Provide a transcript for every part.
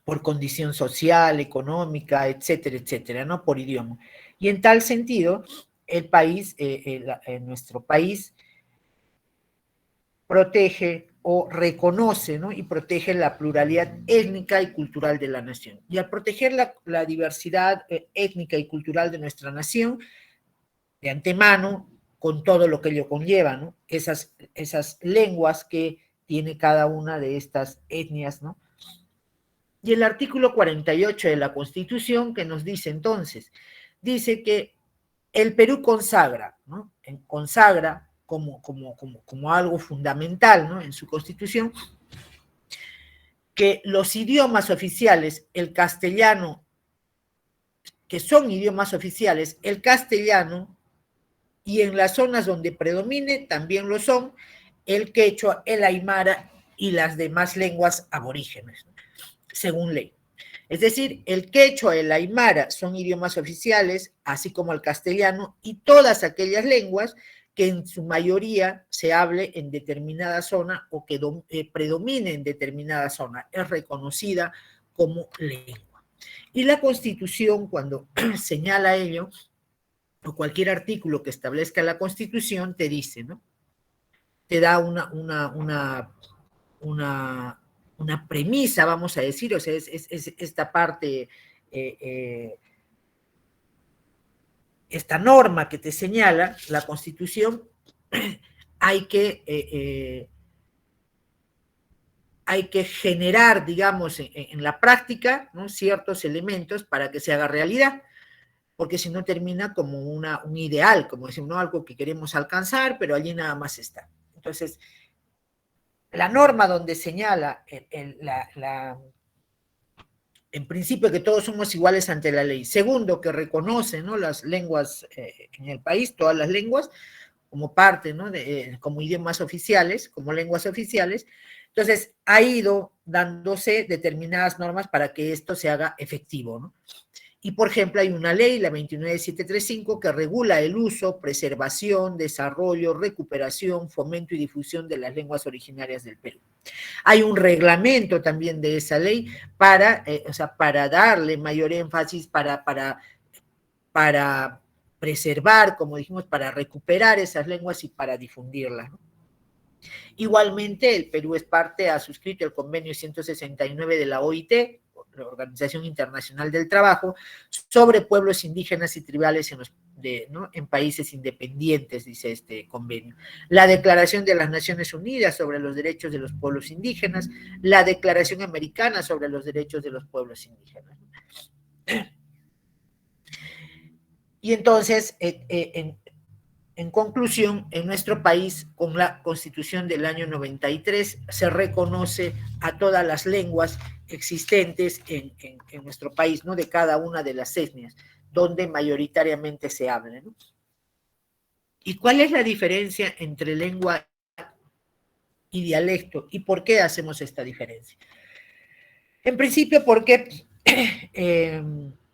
por condición social, económica, etcétera, etcétera, ¿no? Por idioma. Y en tal sentido, el país, nuestro país, protege o reconoce, ¿no? Y protege la pluralidad étnica y cultural de la nación. Y al proteger la diversidad étnica y cultural de nuestra nación, de antemano, con todo lo que ello conlleva, ¿no? Esas lenguas que tiene cada una de estas etnias, ¿no? Y el artículo 48 de la Constitución, que nos dice entonces, dice que el Perú consagra, ¿no? Consagra como algo fundamental, ¿no? En su Constitución, que los idiomas oficiales, el castellano, que son idiomas oficiales, el castellano, y en las zonas donde predomine también lo son el quechua, el aymara y las demás lenguas aborígenes, según ley. Es decir, el quechua, el aymara son idiomas oficiales, así como el castellano, y todas aquellas lenguas que en su mayoría se hable en determinada zona o que predomine en determinada zona, es reconocida como lengua. Y la Constitución, cuando señala ello, o cualquier artículo que establezca la Constitución, te dice, ¿no? Te da una premisa, vamos a decir, o sea, es esta parte, esta norma que te señala la Constitución, hay que generar, digamos, en la práctica, ¿no? Ciertos elementos para que se haga realidad, porque si no termina como un ideal, como decimos, ¿no? Algo que queremos alcanzar, pero allí nada más está. Entonces, la norma donde señala en principio que todos somos iguales ante la ley. Segundo, que reconoce, ¿no? Las lenguas en el país, todas las lenguas, como parte, ¿no? Como idiomas oficiales, como lenguas oficiales. Entonces, ha ido dándose determinadas normas para que esto se haga efectivo, ¿no? Y, por ejemplo, hay una ley, la 29735, que regula el uso, preservación, desarrollo, recuperación, fomento y difusión de las lenguas originarias del Perú. Hay un reglamento también de esa ley para darle mayor énfasis, para preservar, como dijimos, para recuperar esas lenguas y para difundirlas, ¿no? Igualmente, el Perú ha suscrito el convenio 169 de la OIT, la Organización Internacional del Trabajo, sobre pueblos indígenas y tribales en países independientes, dice este convenio. La Declaración de las Naciones Unidas sobre los Derechos de los Pueblos Indígenas, la Declaración Americana sobre los Derechos de los Pueblos Indígenas. Y entonces, en conclusión, en nuestro país, con la Constitución del año 93, se reconoce a todas las lenguas existentes en nuestro país, ¿no? De cada una de las etnias, donde mayoritariamente se habla, ¿no? ¿Y cuál es la diferencia entre lengua y dialecto? ¿Y por qué hacemos esta diferencia? En principio, porque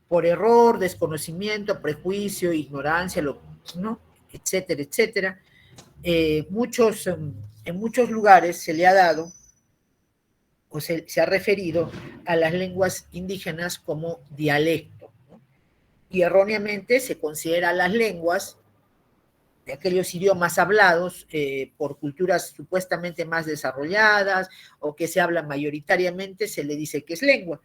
por error, desconocimiento, prejuicio, ignorancia, ¿no? Etcétera, etcétera. En muchos lugares se le ha dado o se ha referido a las lenguas indígenas como dialecto, ¿no? Y erróneamente se considera a las lenguas de aquellos idiomas hablados por culturas supuestamente más desarrolladas o que se hablan mayoritariamente, se le dice que es lengua.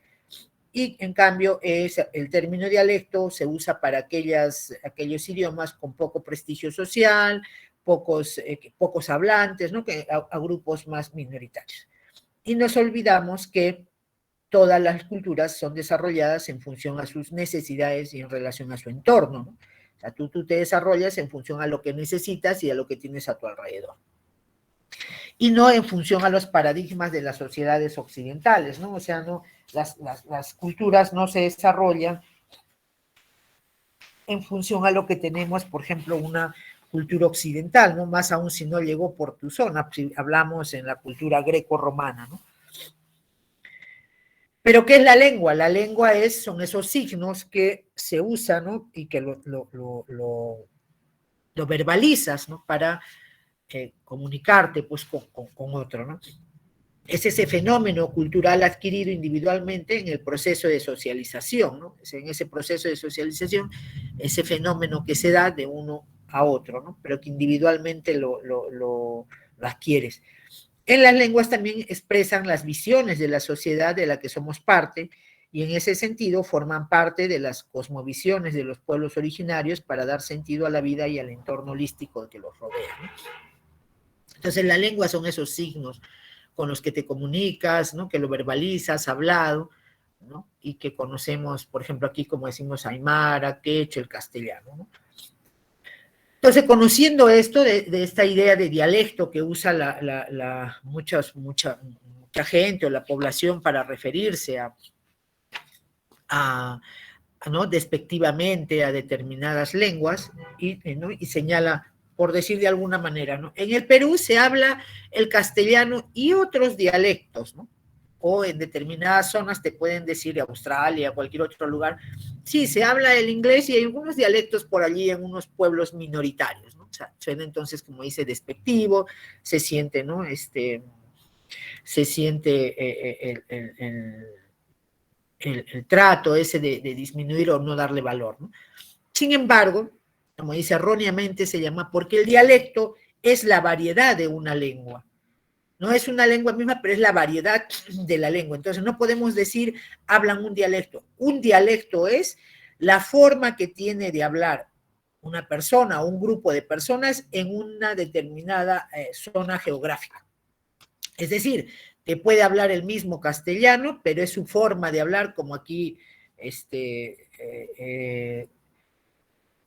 Y en cambio el término dialecto se usa para aquellos idiomas con poco prestigio social, pocos hablantes, ¿no? a grupos más minoritarios. Y nos olvidamos que todas las culturas son desarrolladas en función a sus necesidades y en relación a su entorno, ¿no? O sea, tú te desarrollas en función a lo que necesitas y a lo que tienes a tu alrededor. Y no en función a los paradigmas de las sociedades occidentales, ¿no? O sea, no, las culturas no se desarrollan en función a lo que tenemos, por ejemplo, una cultura occidental, ¿no? Más aún si no llegó por tu zona, si hablamos en la cultura greco-romana, ¿no? Pero ¿qué es la lengua? La lengua son esos signos que se usan, ¿no? Y que lo verbalizas, ¿no? Para comunicarte pues con otro, ¿no? es ese fenómeno cultural adquirido individualmente en el proceso de socialización, ¿no? Es en ese proceso de socialización, ese fenómeno que se da de uno a otro, ¿no? Pero que individualmente lo adquieres. En las lenguas también expresan las visiones de la sociedad de la que somos parte, y en ese sentido forman parte de las cosmovisiones de los pueblos originarios para dar sentido a la vida y al entorno holístico que los rodea, ¿no? Entonces, la lengua son esos signos con los que te comunicas, ¿no? Que lo verbalizas, hablado, ¿no? Y que conocemos, por ejemplo, aquí como decimos aymara, quechua, el castellano, ¿no? Entonces, conociendo esto de esta idea de dialecto que usa mucha gente o la población para referirse a ¿no? despectivamente a determinadas lenguas, ¿no? Y señala, por decir de alguna manera, ¿no? En el Perú se habla el castellano y otros dialectos, ¿no? O en determinadas zonas te pueden decir, Australia, cualquier otro lugar, sí, se habla el inglés y hay algunos dialectos por allí en unos pueblos minoritarios, ¿no? O sea, suena entonces, como dice, despectivo, se siente, ¿no? Se siente el trato ese de disminuir o no darle valor, ¿no? Sin embargo, como dice erróneamente, se llama porque el dialecto es la variedad de una lengua. No es una lengua misma, pero es la variedad de la lengua. Entonces, no podemos decir hablan un dialecto. Un dialecto es la forma que tiene de hablar una persona o un grupo de personas en una determinada zona geográfica. Es decir, te puede hablar el mismo castellano, pero es su forma de hablar, como aquí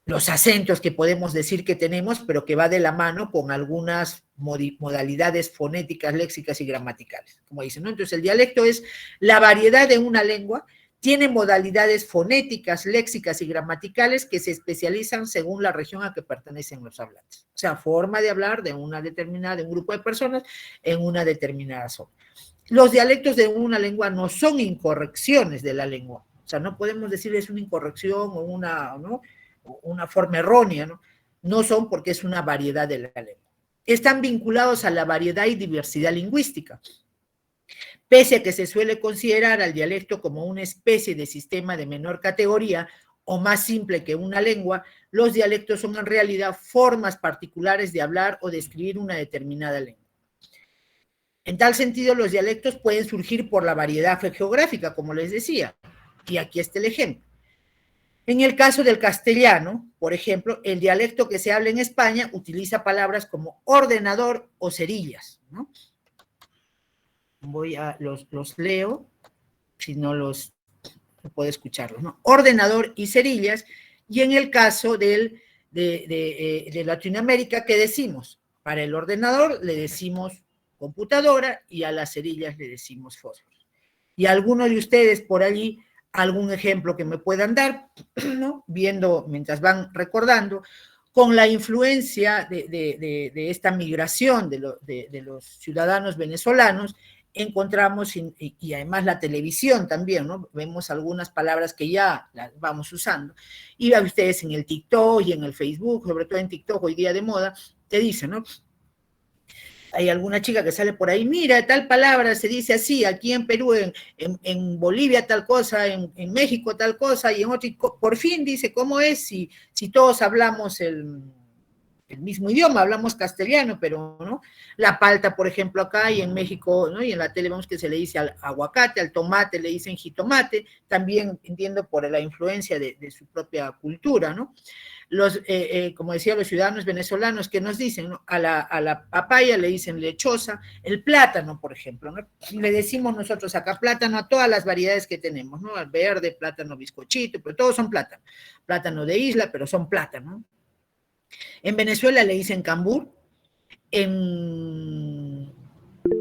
los acentos que podemos decir que tenemos, pero que va de la mano con algunas modalidades fonéticas, léxicas y gramaticales, como dicen, ¿no? Entonces, el dialecto es la variedad de una lengua, tiene modalidades fonéticas, léxicas y gramaticales que se especializan según la región a que pertenecen los hablantes. O sea, forma de hablar de una determinada, de un grupo de personas en una determinada zona. Los dialectos de una lengua no son incorrecciones de la lengua. O sea, no podemos decir es una incorrección o una forma errónea, ¿no? No son porque es una variedad de la lengua. Están vinculados a la variedad y diversidad lingüística. Pese a que se suele considerar al dialecto como una especie de sistema de menor categoría o más simple que una lengua, los dialectos son en realidad formas particulares de hablar o de escribir una determinada lengua. En tal sentido, los dialectos pueden surgir por la variedad geográfica, como les decía, y aquí está el ejemplo. En el caso del castellano, por ejemplo, el dialecto que se habla en España utiliza palabras como ordenador o cerillas, ¿no? Los leo, si no puedo escucharlos, ¿no? Ordenador y cerillas, y en el caso de Latinoamérica, ¿qué decimos? Para el ordenador le decimos computadora y a las cerillas le decimos fósforo. Y alguno de ustedes por allí, algún ejemplo que me puedan dar, ¿no? Viendo, mientras van recordando, con la influencia de esta migración de los ciudadanos venezolanos, encontramos, y además la televisión también, ¿no? Vemos algunas palabras que ya las vamos usando. Y a ustedes en el TikTok y en el Facebook, sobre todo en TikTok, hoy día de moda, te dicen, ¿no? Hay alguna chica que sale por ahí, mira, tal palabra se dice así, aquí en Perú, en Bolivia tal cosa, en México tal cosa, y en otro, por fin dice, ¿cómo es si todos hablamos el mismo idioma, hablamos castellano, pero ¿no? La palta, por ejemplo, acá y en México, ¿no? Y en la tele vemos que se le dice al aguacate, al tomate le dicen jitomate, también entiendo por la influencia de su propia cultura, ¿no? Como decía, los ciudadanos venezolanos que nos dicen, ¿no? A la papaya le dicen lechosa, el plátano, por ejemplo, ¿no? Le decimos nosotros acá plátano a todas las variedades que tenemos, ¿no? Al verde, plátano bizcochito, pero todos son plátano. Plátano de isla, pero son plátano, ¿no? En Venezuela le dicen cambur, en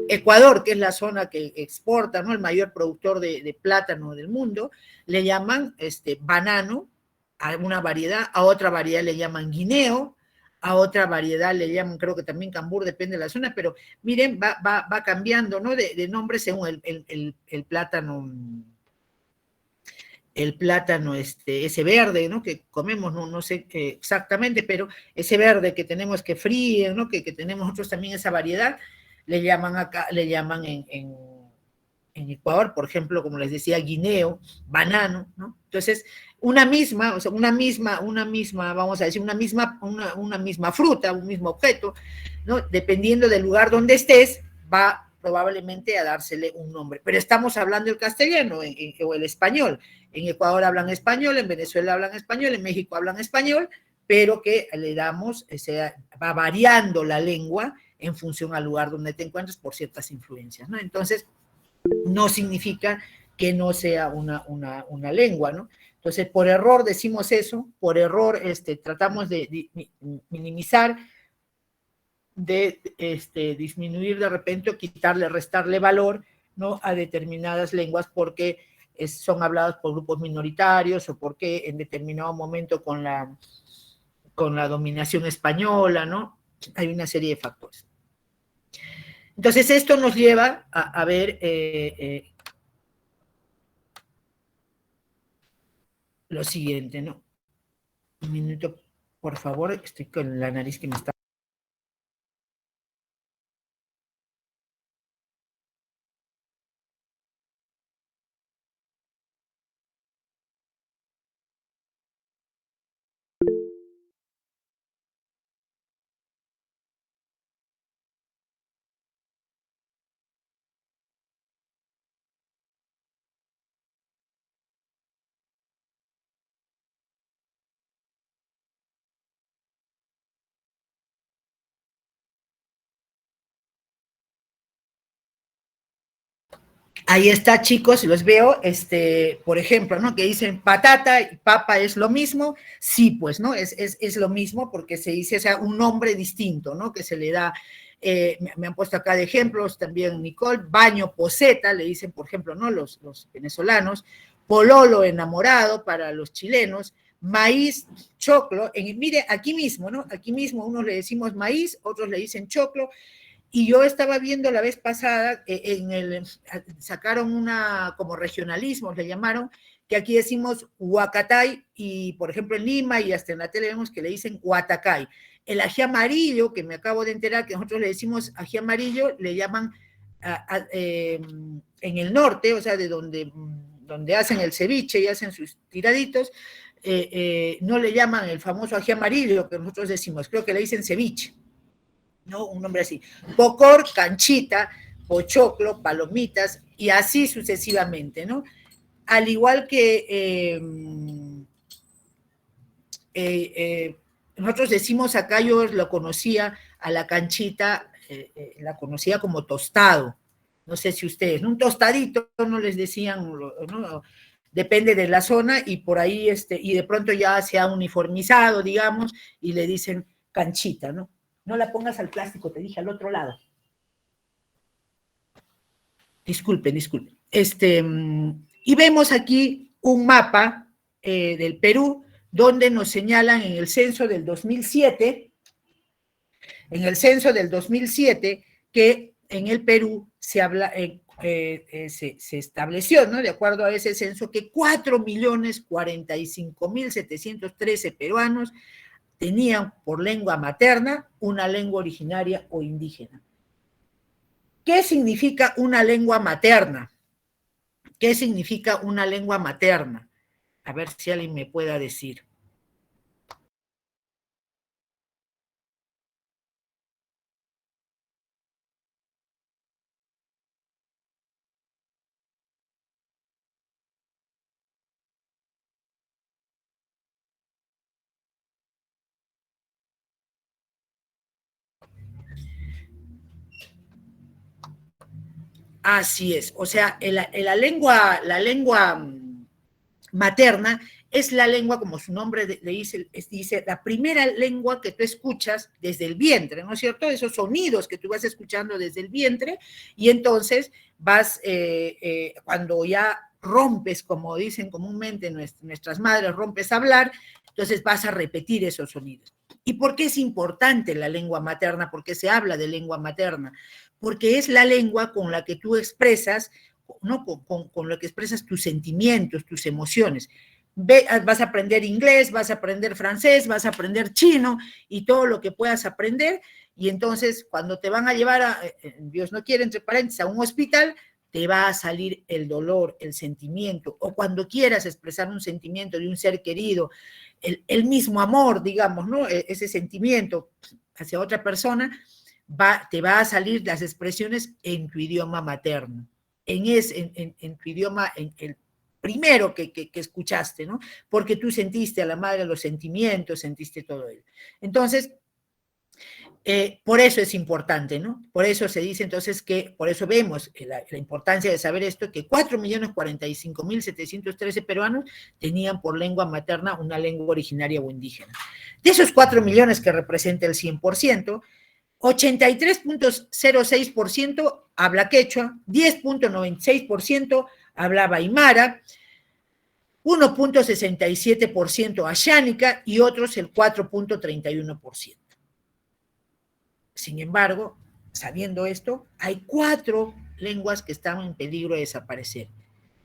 Ecuador, que es la zona que exporta, ¿no? El mayor productor de plátano del mundo, le llaman banano a una variedad, a otra variedad le llaman guineo, a otra variedad le llaman, creo que también cambur, depende de la zona, pero miren, va cambiando, ¿no? De nombre según el plátano, ese verde, ¿no? Que comemos, no sé exactamente, pero ese verde que tenemos que fríe, ¿no? Que tenemos nosotros también esa variedad, le llaman acá, le llaman en Ecuador, por ejemplo, como les decía, guineo, banano, ¿no? Entonces, una misma, o sea, vamos a decir, una misma fruta, un mismo objeto, ¿no? Dependiendo del lugar donde estés, va probablemente a dársele un nombre. Pero estamos hablando el castellano o el español. En Ecuador hablan español, en Venezuela hablan español, en México hablan español, pero que le damos, o sea, va variando la lengua en función al lugar donde te encuentres por ciertas influencias, ¿no? Entonces, no significa que no sea una lengua, ¿no? Entonces, por error decimos eso, por error tratamos de minimizar, de disminuir de repente o quitarle, restarle valor, ¿no? A determinadas lenguas porque son habladas por grupos minoritarios o porque en determinado momento con la dominación española, ¿no? Hay una serie de factores. Entonces, esto nos lleva a ver lo siguiente, ¿no? Un minuto, por favor, estoy con la nariz que me está... Ahí está, chicos, los veo, por ejemplo, ¿no? Que dicen patata y papa es lo mismo. Sí, pues, ¿no? Es lo mismo porque se dice, o sea, un nombre distinto, ¿no? Que se le da, me han puesto acá de ejemplos también, Nicole, baño, poseta, le dicen, por ejemplo, ¿no? Los venezolanos, pololo, enamorado para los chilenos, maíz, choclo, mire, aquí mismo, ¿no? Aquí mismo unos le decimos maíz, otros le dicen choclo. Y yo estaba viendo la vez pasada, sacaron como regionalismo, le llamaron, que aquí decimos huacatay, y por ejemplo en Lima y hasta en la tele vemos que le dicen huatacay. El ají amarillo, que me acabo de enterar que nosotros le decimos ají amarillo, le llaman en el norte, o sea, de donde hacen el ceviche y hacen sus tiraditos, no le llaman el famoso ají amarillo que nosotros decimos, creo que le dicen ceviche, ¿no? Un nombre así. Pocor, canchita, pochoclo, palomitas, y así sucesivamente, ¿no? Al igual que nosotros decimos acá, yo lo conocía a la canchita, la conocía como tostado. No sé si ustedes, ¿no? Un tostadito no les decían, ¿no? Depende de la zona, y por ahí, y de pronto ya se ha uniformizado, digamos, y le dicen canchita, ¿no? No la pongas al plástico, te dije al otro lado. Disculpen. Y vemos aquí un mapa del Perú, donde nos señalan en el censo del 2007, que en el Perú se habla, se estableció, ¿no? De acuerdo a ese censo, que 4.045.713 peruanos tenían por lengua materna una lengua originaria o indígena. ¿Qué significa una lengua materna? ¿Qué significa una lengua materna? A ver si alguien me pueda decir. Así es, o sea, la lengua materna es la lengua, como su nombre le dice, la primera lengua que tú escuchas desde el vientre, ¿no es cierto? Esos sonidos que tú vas escuchando desde el vientre, y entonces vas, cuando ya rompes, como dicen comúnmente nuestras madres, rompes a hablar, entonces vas a repetir esos sonidos. ¿Y por qué es importante la lengua materna? ¿Por qué se habla de lengua materna? Porque es la lengua con la que tú expresas, ¿no? Con lo que expresas tus sentimientos, tus emociones. Vas a aprender inglés, vas a aprender francés, vas a aprender chino y todo lo que puedas aprender, Y entonces, cuando te van a llevar, Dios no quiere, entre paréntesis, a un hospital, te va a salir el dolor, el sentimiento, o cuando quieras expresar un sentimiento de un ser querido, el mismo amor, digamos, ¿no? Ese sentimiento hacia otra persona, te va a salir las expresiones en tu idioma materno, en tu idioma, en el primero que escuchaste, ¿no? Porque tú sentiste a la madre los sentimientos, sentiste todo ello. Entonces, por eso es importante, ¿no? Por eso se dice entonces que, por eso vemos la importancia de saber esto, que 4.045.713 peruanos tenían por lengua materna una lengua originaria o indígena. De esos 4 millones que representa el 100%, 83.06% habla quechua, 10.96% hablaba aymara, 1.67% ayánica y otros el 4.31%. Sin embargo, sabiendo esto, hay 4 lenguas que están en peligro de desaparecer,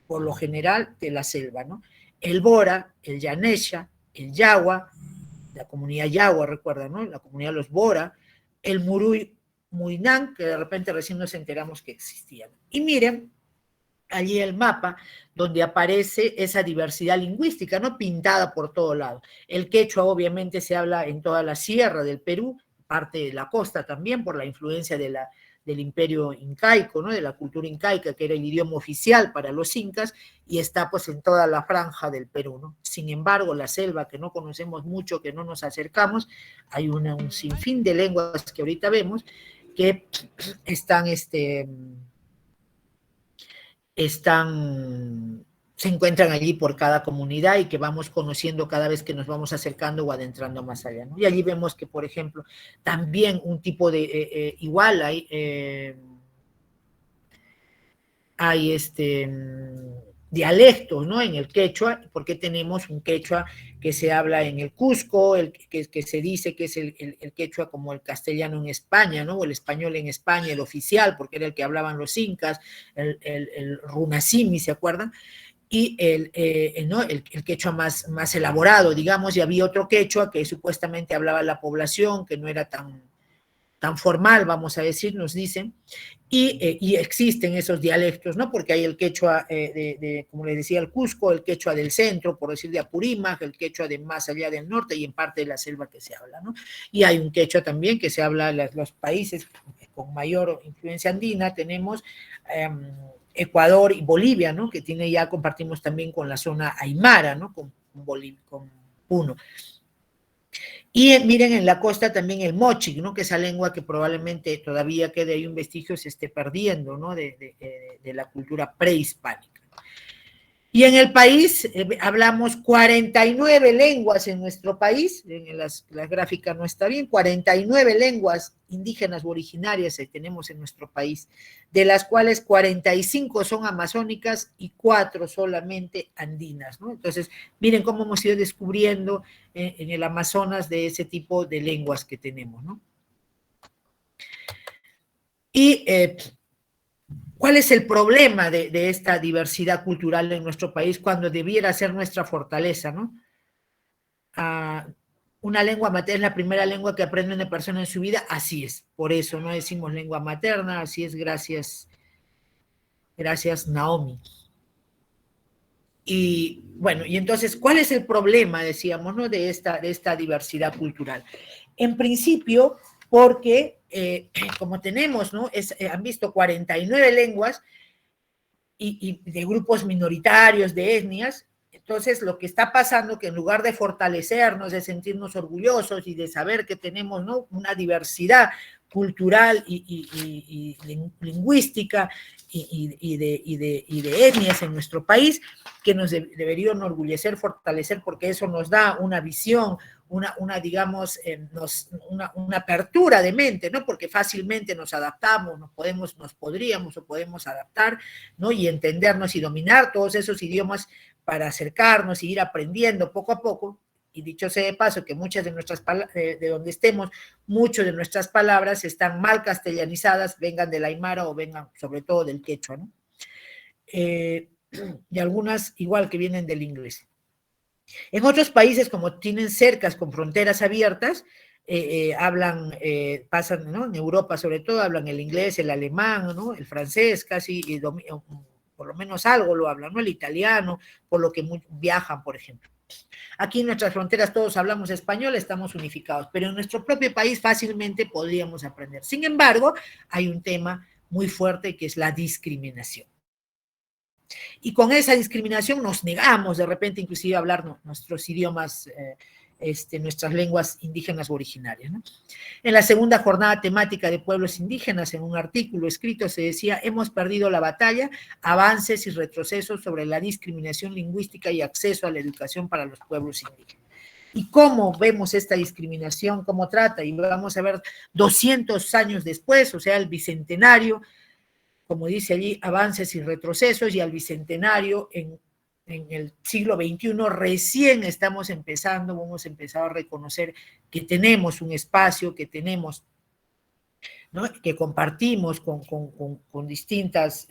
por lo general de la selva, ¿no? El Bora, el Yanesha, el Yawa, la comunidad Yawa, recuerda, ¿no? La comunidad de los Bora, el Muruy Muinán, que de repente recién nos enteramos que existían. Y miren, allí el mapa donde aparece esa diversidad lingüística, ¿no? Pintada por todo lado. El quechua obviamente se habla en toda la sierra del Perú, parte de la costa también, por la influencia del imperio incaico, ¿no? De la cultura incaica, que era el idioma oficial para los incas, y está pues en toda la franja del Perú, ¿no? Sin embargo, la selva, que no conocemos mucho, que no nos acercamos, hay un sinfín de lenguas que ahorita vemos, que están, se encuentran allí por cada comunidad y que vamos conociendo cada vez que nos vamos acercando o adentrando más allá, ¿no? Y allí vemos que, por ejemplo, también un tipo de, igual hay dialectos, ¿no? En el quechua, porque tenemos un quechua que se habla en el Cusco, que se dice que es el quechua como el castellano en España, ¿no? O el español en España, el oficial, porque era el que hablaban los incas, el runasimi, ¿se acuerdan? Y ¿no? el quechua más elaborado, digamos, y había otro quechua que supuestamente hablaba la población, que no era tan formal, vamos a decir, nos dicen, y existen esos dialectos, ¿no? Porque hay el quechua como les decía, el Cusco, el quechua del centro, por decir de Apurímac, el quechua de más allá del norte y en parte de la selva que se habla, ¿no? Y hay un quechua también que se habla en los países con mayor influencia andina, tenemos Ecuador y Bolivia, ¿no? Que compartimos también con la zona aymara, ¿no? Con Puno. Y miren en la costa también el mochi, ¿no? Que esa lengua que probablemente todavía quede ahí un vestigio, se esté perdiendo, ¿no? De la cultura prehispánica. Y en el país hablamos 49 lenguas en nuestro país, en la gráfica no está bien, 49 lenguas indígenas o originarias tenemos en nuestro país, de las cuales 45 son amazónicas y 4 solamente andinas, ¿no? Entonces, miren cómo hemos ido descubriendo en el Amazonas de ese tipo de lenguas que tenemos, ¿no? Y ¿cuál es el problema de esta diversidad cultural en nuestro país cuando debiera ser nuestra fortaleza, ¿no? Una lengua materna es la primera lengua que aprende una persona en su vida, así es. Por eso no decimos lengua materna, así es, gracias Naomi. Y bueno, y entonces, ¿cuál es el problema, decíamos, ¿no? de esta diversidad cultural? En principio, porque como tenemos, ¿no? Han visto 49 lenguas, y de grupos minoritarios, de etnias. Entonces, lo que está pasando que en lugar de fortalecernos, de sentirnos orgullosos y de saber que tenemos, ¿no? una diversidad cultural y lingüística y de etnias en nuestro país, que nos debería enorgullecer, fortalecer, porque eso nos da una visión, digamos, una apertura de mente, ¿no? Porque fácilmente nos adaptamos, podemos adaptar, ¿no? Y entendernos y dominar todos esos idiomas para acercarnos y ir aprendiendo poco a poco. Y dicho sea de paso, que muchas de nuestras palabras, de donde estemos, muchas de nuestras palabras están mal castellanizadas, vengan del aymara o vengan sobre todo del quechua, ¿no? Y algunas igual que vienen del inglés. En otros países, como tienen cercas con fronteras abiertas, pasan, ¿no? En Europa sobre todo, hablan el inglés, el alemán, ¿no? El francés, casi, por lo menos algo lo hablan, ¿no? El italiano, por lo que viajan, por ejemplo. Aquí en nuestras fronteras todos hablamos español, estamos unificados, pero en nuestro propio país fácilmente podríamos aprender. Sin embargo, hay un tema muy fuerte que es la discriminación. Y con esa discriminación nos negamos de repente inclusive a hablar nuestros idiomas, nuestras lenguas indígenas o originarias, ¿no? En la segunda jornada temática de pueblos indígenas, en un artículo escrito se decía: hemos perdido la batalla, avances y retrocesos sobre la discriminación lingüística y acceso a la educación para los pueblos indígenas. ¿Y cómo vemos esta discriminación? ¿Cómo trata? Y vamos a ver 200 años después, o sea, el bicentenario, como dice allí, avances y retrocesos, y al bicentenario en el siglo XXI recién estamos empezando, hemos empezado a reconocer que tenemos un espacio, que tenemos, ¿no? Que compartimos con distintas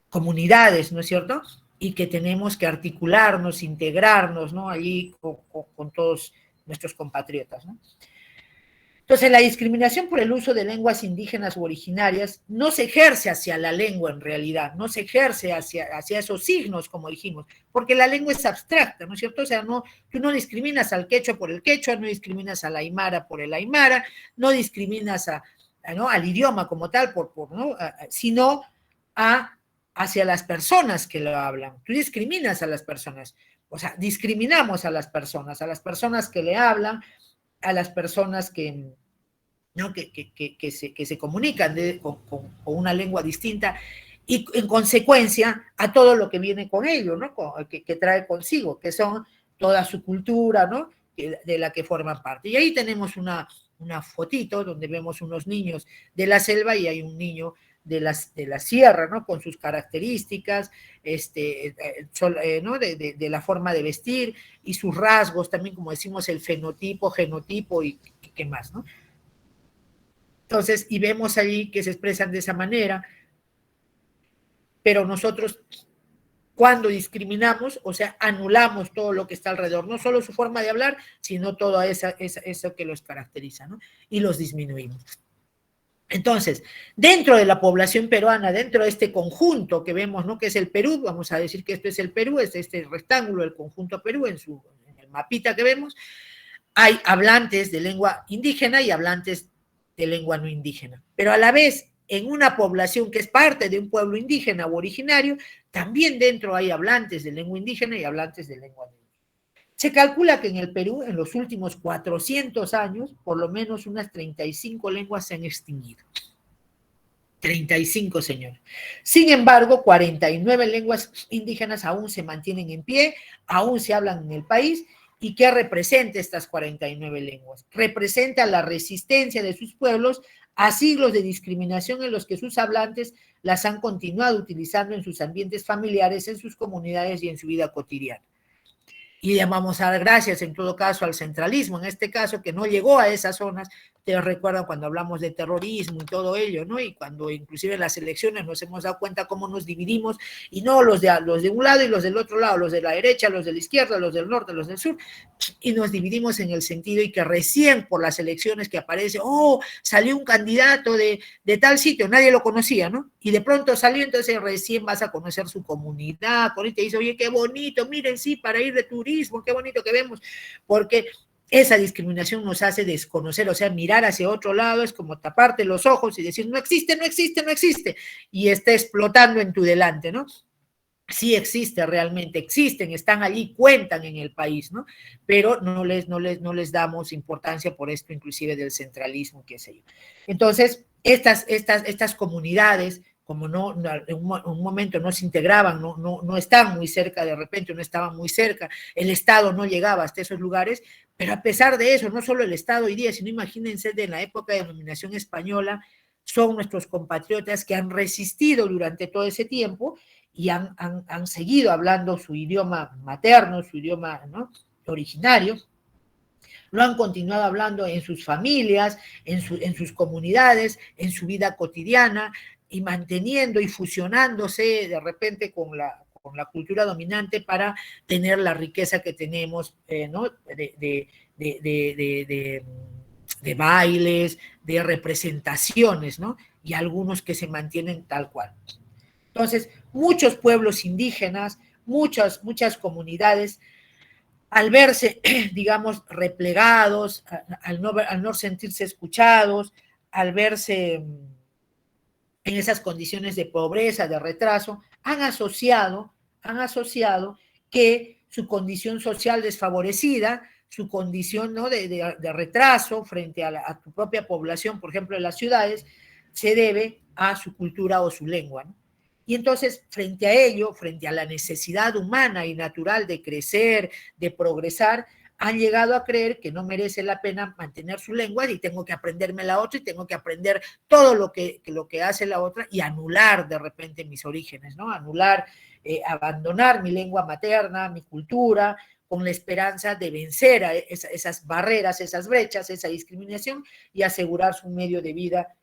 comunidades, ¿no es cierto? Y que tenemos que articularnos, integrarnos, ¿no? Allí con todos nuestros compatriotas, ¿no? Entonces, la discriminación por el uso de lenguas indígenas u originarias no se ejerce hacia la lengua en realidad, no se ejerce hacia esos signos, como dijimos, porque la lengua es abstracta, ¿no es cierto? O sea, tú no discriminas al quechua por el quechua, no discriminas al aymara por el aymara, no discriminas ¿no? al idioma como tal, ¿no? Sino hacia las personas que lo hablan. Tú discriminas a las personas, o sea, discriminamos a las personas que le hablan, a las personas que, ¿no? que se comunican con una lengua distinta, y en consecuencia a todo lo que viene con ello, ¿no? que trae consigo, que son toda su cultura, ¿no? de la que forman parte. Y ahí tenemos una fotito donde vemos unos niños de la selva y hay un niño de la sierra, ¿no? Con sus características, ¿no? de la forma de vestir y sus rasgos, también como decimos el fenotipo, genotipo y qué más, ¿no? Entonces, y vemos allí que se expresan de esa manera, pero nosotros cuando discriminamos, o sea, anulamos todo lo que está alrededor, no solo su forma de hablar, sino todo eso que los caracteriza, ¿no? Y los disminuimos. Entonces, dentro de la población peruana, dentro de este conjunto que vemos, ¿no? Que es el Perú, vamos a decir que esto es el Perú, es este rectángulo del conjunto Perú en el mapita que vemos, hay hablantes de lengua indígena y hablantes de lengua no indígena. Pero a la vez, en una población que es parte de un pueblo indígena o originario, también dentro hay hablantes de lengua indígena y hablantes de lengua no indígena. Se calcula que en el Perú, en los últimos 400 años, por lo menos unas 35 lenguas se han extinguido. 35, señor. Sin embargo, 49 lenguas indígenas aún se mantienen en pie, aún se hablan en el país. ¿Y qué representa estas 49 lenguas? Representa la resistencia de sus pueblos a siglos de discriminación en los que sus hablantes las han continuado utilizando en sus ambientes familiares, en sus comunidades y en su vida cotidiana. Y llamamos a dar gracias en todo caso al centralismo, en este caso que no llegó a esas zonas. Te recuerdan cuando hablamos de terrorismo y todo ello, ¿no? Y cuando inclusive en las elecciones nos hemos dado cuenta cómo nos dividimos, y no los de un lado y los del otro lado, los de la derecha, los de la izquierda, los del norte, los del sur, y nos dividimos en el sentido y que recién por las elecciones que aparece, salió un candidato de tal sitio, nadie lo conocía, ¿no? Y de pronto salió, entonces recién vas a conocer su comunidad, y te dice, oye, qué bonito, miren, sí, para ir de turismo, qué bonito que vemos, porque esa discriminación nos hace desconocer, o sea, mirar hacia otro lado es como taparte los ojos y decir, no existe, no existe, no existe, y está explotando en tu delante, ¿no? Sí existe realmente, existen, están allí, cuentan en el país, ¿no? Pero no les damos importancia por esto, inclusive del centralismo, qué sé yo. Entonces, estas comunidades, como en un momento no se integraban, no estaban muy cerca, de repente no estaban muy cerca, el Estado no llegaba hasta esos lugares, pero a pesar de eso, no solo el Estado hoy día, sino imagínense de la época de dominación española, son nuestros compatriotas que han resistido durante todo ese tiempo y han seguido hablando su idioma materno, su idioma, ¿no? originario, lo han continuado hablando en sus familias, en sus comunidades, en su vida cotidiana, y manteniendo y fusionándose de repente con la cultura dominante para tener la riqueza que tenemos, ¿no? de bailes, de representaciones, ¿no? Y algunos que se mantienen tal cual. Entonces, muchos pueblos indígenas, muchas comunidades, al verse, digamos, replegados, al no sentirse escuchados, al verse en esas condiciones de pobreza, de retraso, han asociado que su condición social desfavorecida, su condición, ¿no?, de retraso frente a tu propia población, por ejemplo, en las ciudades, se debe a su cultura o su lengua, ¿no? Y entonces, frente a ello, frente a la necesidad humana y natural de crecer, de progresar, han llegado a creer que no merece la pena mantener su lengua y tengo que aprenderme la otra y tengo que aprender todo lo que hace la otra y anular de repente mis orígenes, ¿no? Anular, abandonar mi lengua materna, mi cultura, con la esperanza de vencer a esas barreras, esas brechas, esa discriminación y asegurar su medio de vida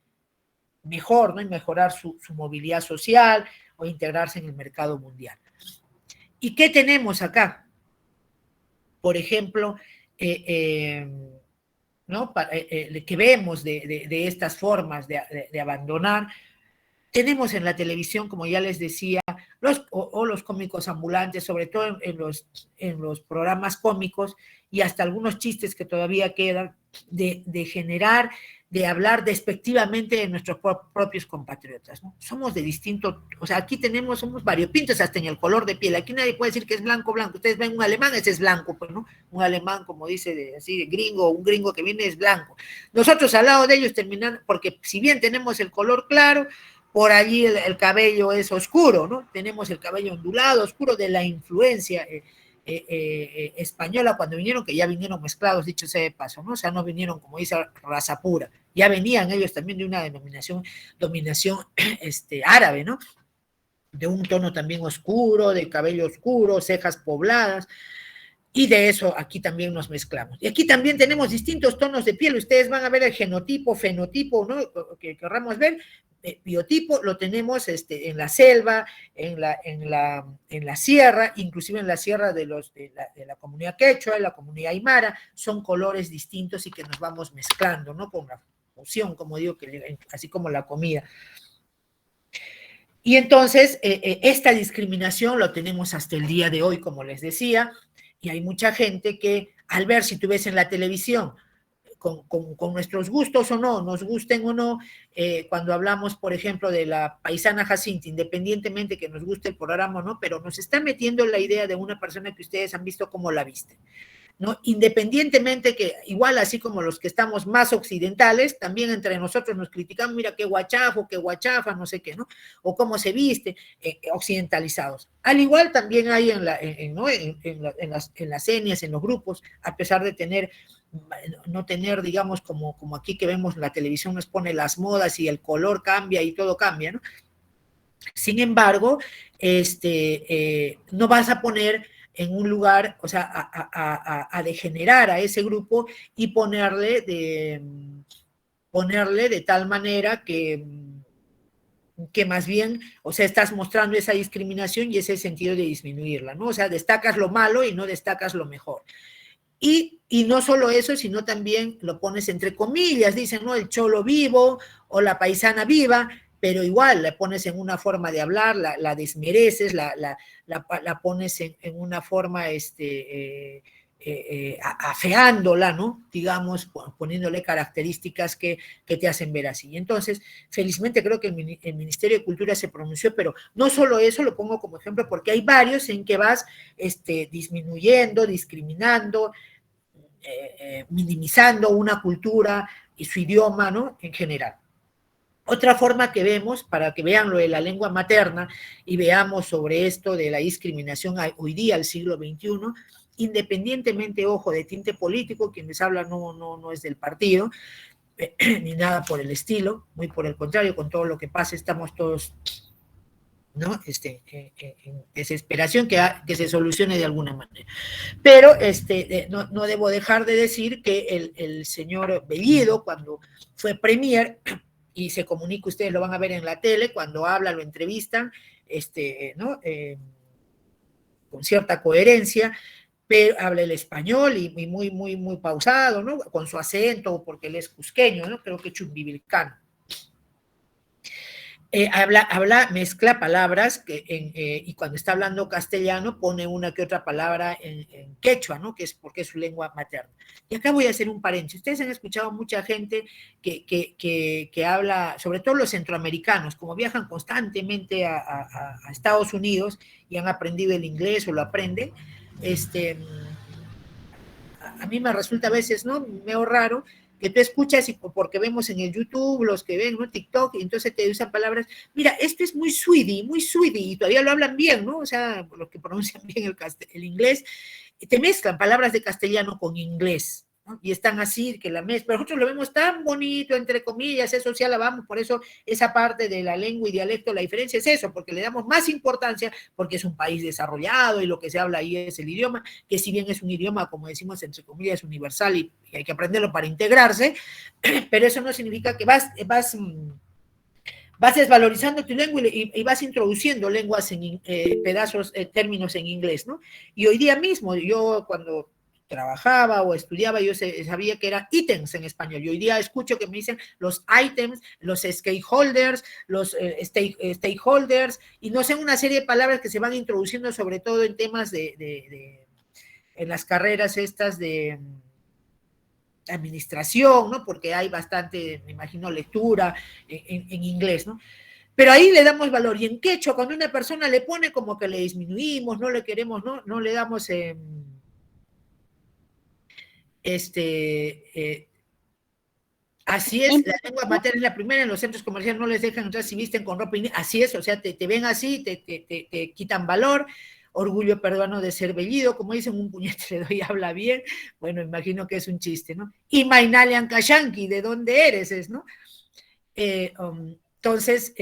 mejor, ¿no? Y mejorar su movilidad social o integrarse en el mercado mundial. ¿Y qué tenemos acá? Por ejemplo, ¿no? Que vemos de estas formas de abandonar. Tenemos en la televisión, como ya les decía, los cómicos ambulantes, sobre todo en los programas cómicos y hasta algunos chistes que todavía quedan, de generar, de hablar despectivamente de nuestros propios compatriotas, ¿no? Somos de distinto, o sea, aquí somos variopintos hasta en el color de piel. Aquí nadie puede decir que es blanco, blanco. Ustedes ven un alemán, ese es blanco, pues, ¿no? Un alemán, como dice, así, de gringo, un gringo que viene es blanco. Nosotros al lado de ellos terminan, porque si bien tenemos el color claro, por allí el cabello es oscuro, ¿no? Tenemos el cabello ondulado, oscuro, de la influencia española cuando vinieron, que ya vinieron mezclados, dicho sea de paso, ¿no? O sea, no vinieron, como dice, raza pura. Ya venían ellos también de una dominación árabe, ¿no? De un tono también oscuro, de cabello oscuro, cejas pobladas, y de eso aquí también nos mezclamos. Y aquí también tenemos distintos tonos de piel. Ustedes van a ver el genotipo, fenotipo, ¿no?, que querramos ver. Biotipo lo tenemos en la selva, en la sierra, inclusive en la sierra de la comunidad quechua, de la comunidad aymara, son colores distintos y que nos vamos mezclando, ¿no?, con la fusión, como digo, así como la comida. Y entonces, esta discriminación lo tenemos hasta el día de hoy, como les decía, y hay mucha gente que al ver, si tú ves en la televisión, con nuestros gustos o no, nos gusten o no, cuando hablamos, por ejemplo, de la paisana Jacinta, independientemente que nos guste el programa o no, pero nos está metiendo en la idea de una persona que ustedes han visto cómo la visten, ¿no? Independientemente que, igual así como los que estamos más occidentales, también entre nosotros nos criticamos, mira qué guachafo, qué guachafa, no sé qué, ¿no? O cómo se viste, occidentalizados. Al igual también hay ¿no?, en las etnias, en los grupos, a pesar de no tener, digamos, como aquí que vemos la televisión nos pone las modas y el color cambia y todo cambia, ¿no? Sin embargo, no vas a poner en un lugar, o sea, a degenerar a ese grupo y ponerle de tal manera que más bien, o sea, estás mostrando esa discriminación y ese sentido de disminuirla, ¿no? O sea, destacas lo malo y no destacas lo mejor. Y no solo eso, sino también lo pones entre comillas, dicen, ¿no?, el cholo vivo o la paisana viva, pero igual la pones en una forma de hablar, la desmereces, la pones en una forma afeándola, ¿no?, digamos, poniéndole características que te hacen ver así. Entonces, felizmente creo que el Ministerio de Cultura se pronunció, pero no solo eso, lo pongo como ejemplo porque hay varios en que vas disminuyendo, discriminando, minimizando una cultura y su idioma, ¿no?, en general. Otra forma que vemos, para que vean lo de la lengua materna y veamos sobre esto de la discriminación hoy día, al siglo XXI, independientemente, ojo, de tinte político, quien les habla no es del partido, ni nada por el estilo, muy por el contrario, con todo lo que pasa estamos todos, ¿no?, en desesperación que se solucione de alguna manera. Pero no debo dejar de decir que el señor Bellido, cuando fue premier, y se comunica, ustedes lo van a ver en la tele, cuando habla, lo entrevistan, ¿no?, con cierta coherencia, pero habla el español y muy pausado, ¿no? Con su acento, porque él es cusqueño, ¿no? Creo que es chumbivilcano. Mezcla palabras y cuando está hablando castellano pone una que otra palabra en quechua, ¿no? Que es porque es su lengua materna. Y acá voy a hacer un paréntesis. Ustedes han escuchado mucha gente que habla, sobre todo los centroamericanos, como viajan constantemente a Estados Unidos y han aprendido el inglés o lo aprenden, a mí me resulta a veces, ¿no? Medio raro que tú escuchas y porque vemos en el YouTube, los que ven, ¿no? TikTok, y entonces te usan palabras, mira, esto es muy sweetie, y todavía lo hablan bien, ¿no? O sea, los que pronuncian bien el inglés, te mezclan palabras de castellano con inglés, ¿no? Y están así, que la mezclan, pero nosotros lo vemos tan bonito, entre comillas, eso sí alabamos, por eso esa parte de la lengua y dialecto, la diferencia es eso, porque le damos más importancia, porque es un país desarrollado y lo que se habla ahí es el idioma, que si bien es un idioma, como decimos, entre comillas, universal y hay que aprenderlo para integrarse, pero eso no significa que vas desvalorizando tu lengua y vas introduciendo lenguas en pedazos, términos en inglés, ¿no? Y hoy día mismo, yo cuando trabajaba o estudiaba, yo sabía que eran ítems en español. Y hoy día escucho que me dicen los items, los stakeholders, los stakeholders, y no sé, una serie de palabras que se van introduciendo sobre todo en temas en las carreras estas de administración, ¿no? Porque hay bastante, me imagino, lectura en inglés, ¿no? Pero ahí le damos valor. Y en quechua, cuando una persona le pone, como que le disminuimos, no le queremos, no le damos, así es, la lengua materna es la primera, en los centros comerciales no les dejan entrar si visten con ropa, así es, o sea, te ven así, te quitan valor, orgullo peruano de ser bellido, como dicen, un puñete le doy, habla bien, bueno, imagino que es un chiste, ¿no? Y Mainalian Kashanki, ¿de dónde eres? Es, ¿no? Entonces,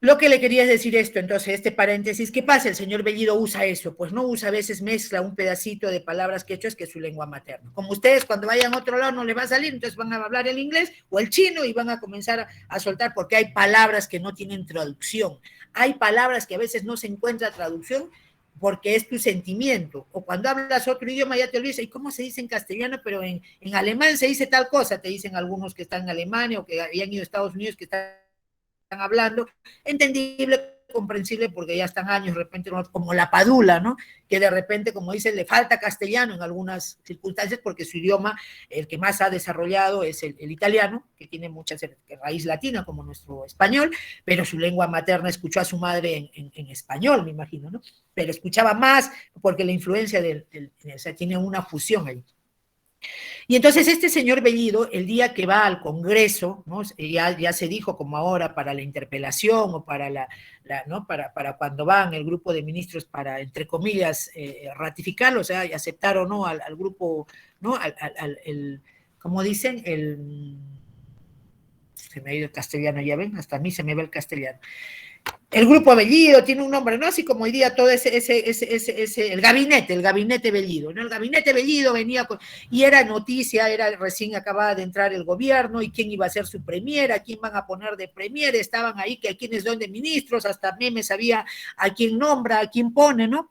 lo que le quería decir esto, entonces, este paréntesis, ¿qué pasa? El señor Bellido usa eso, pues no usa, a veces mezcla un pedacito de palabras quechuas que es su lengua materna. Como ustedes cuando vayan a otro lado no les va a salir, entonces van a hablar el inglés o el chino y van a comenzar a soltar porque hay palabras que no tienen traducción. Hay palabras que a veces no se encuentra traducción porque es tu sentimiento. O cuando hablas otro idioma ya te olvidas, ¿y cómo se dice en castellano? Pero en alemán se dice tal cosa, te dicen algunos que están en Alemania o que han ido a Estados Unidos que están hablando, entendible, comprensible, porque ya están años, de repente, como la Padula, ¿no? Que de repente, como dicen, le falta castellano en algunas circunstancias, porque su idioma, el que más ha desarrollado es el italiano, que tiene mucha raíz latina, como nuestro español, pero su lengua materna escuchó a su madre en español, me imagino, ¿no? Pero escuchaba más, porque la influencia o sea, tiene una fusión ahí. Y entonces este señor Bellido, el día que va al Congreso, ¿no? Ya se dijo como ahora para la interpelación o para ¿no? Para cuando van el grupo de ministros para, entre comillas, ratificarlo, o sea, y aceptar o no al grupo, ¿no? Como dicen, se me ha ido el castellano, ya ven, hasta a mí se me va el castellano. El grupo Bellido tiene un nombre, ¿no? Así como hoy día todo el gabinete Bellido, ¿no? El gabinete Bellido venía y era noticia, era recién acababa de entrar el gobierno y quién iba a ser su premier, a quién van a poner de premier, estaban ahí que a quiénes don de ministros, hasta memes había a quién nombra, a quién pone, ¿no?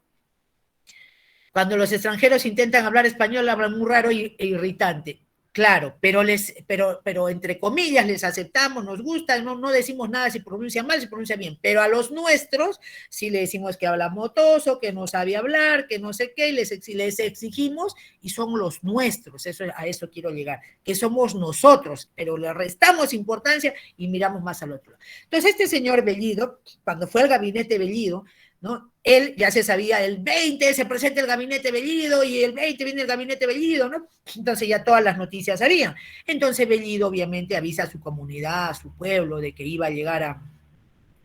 Cuando los extranjeros intentan hablar español, hablan muy raro e irritante. Claro, pero entre comillas les aceptamos, nos gusta, no decimos nada si pronuncia mal, si pronuncia bien, pero a los nuestros sí le decimos que habla motoso, que no sabe hablar, que no sé qué, y les exigimos y son los nuestros, a eso quiero llegar, que somos nosotros, pero le restamos importancia y miramos más al otro. Entonces este señor Bellido, cuando fue al gabinete Bellido, ¿no? Él ya se sabía, el 20 se presenta el gabinete Bellido y el 20 viene el gabinete Bellido, ¿no? Entonces ya todas las noticias sabían. Entonces Bellido obviamente avisa a su comunidad, a su pueblo, de que iba a llegar a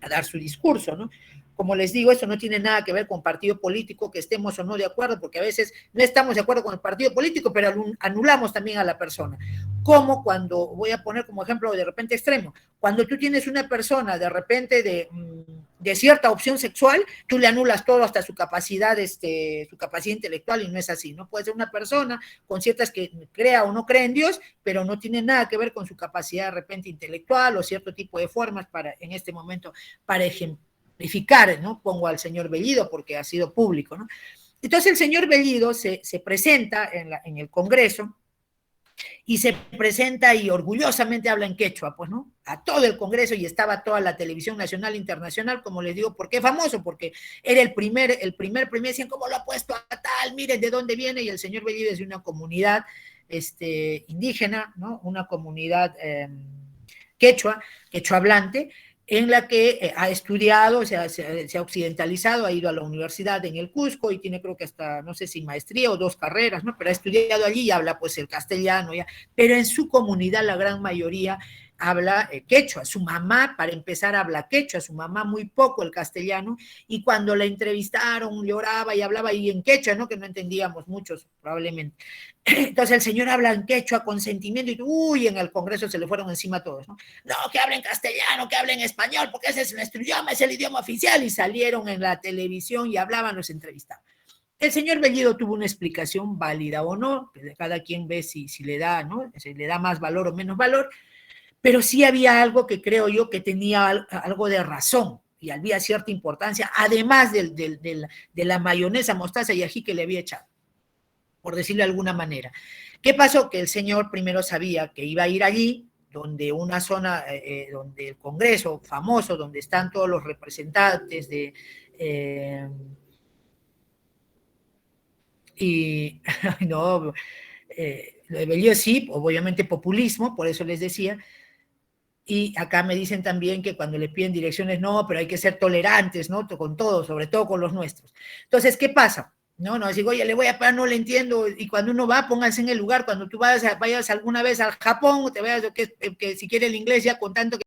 dar su discurso, ¿no? Como les digo, eso no tiene nada que ver con partido político, que estemos o no de acuerdo, porque a veces no estamos de acuerdo con el partido político, pero anulamos también a la persona. Como cuando, voy a poner como ejemplo de repente extremo, cuando tú tienes una persona de repente de cierta opción sexual, tú le anulas todo hasta su capacidad intelectual y no es así, ¿no? Puede ser una persona con ciertas que crea o no cree en Dios, pero no tiene nada que ver con su capacidad de repente intelectual o cierto tipo de formas para, en este momento, para ejemplificar, ¿no? Pongo al señor Bellido porque ha sido público, ¿no? Entonces el señor Bellido se presenta en el Congreso y se presenta y orgullosamente habla en quechua, pues, ¿no? A todo el Congreso y estaba toda la televisión nacional e internacional, como les digo, ¿por qué famoso? Porque era el primer, decían, ¿cómo lo ha puesto a tal? Miren de dónde viene, y el señor Bellido es de una comunidad indígena, ¿no? Una comunidad quechua hablante, en la que ha estudiado, se ha occidentalizado, ha ido a la universidad en el Cusco y tiene creo que hasta, no sé si maestría o 2 carreras, ¿no? Pero ha estudiado allí y habla pues el castellano, ya. Pero en su comunidad la gran mayoría habla quechua. Su mamá, para empezar, habla quechua, su mamá muy poco el castellano, y cuando la entrevistaron lloraba y hablaba ahí en quechua, ¿no? Que no entendíamos muchos probablemente. Entonces el señor habla en quechua con sentimiento y uy, en el Congreso se le fueron encima a todos, ¿no? No, que hablen castellano, que hablen español, porque ese es nuestro idioma, es el idioma oficial, y salieron en la televisión y hablaban, los entrevistaban. El señor Bellido tuvo una explicación válida o no, que cada quien ve si le da, ¿no? Si le da más valor o menos valor, pero sí había algo que creo yo que tenía algo de razón y había cierta importancia, además de la mayonesa, mostaza y ají que le había echado, por decirlo de alguna manera. ¿Qué pasó? Que el señor primero sabía que iba a ir allí, donde una zona, donde el Congreso famoso, donde están todos los representantes de... y no, lo de Bellido sí, obviamente populismo, por eso les decía. Y acá me dicen también que cuando le piden direcciones, no, pero hay que ser tolerantes, ¿no? Con todos, sobre todo con los nuestros. Entonces, ¿qué pasa? No, digo, oye, le voy a pagar, no le entiendo. Y cuando uno va, pónganse en el lugar. Cuando tú vayas alguna vez al Japón, te vayas, que si quiere el inglés ya con tanto que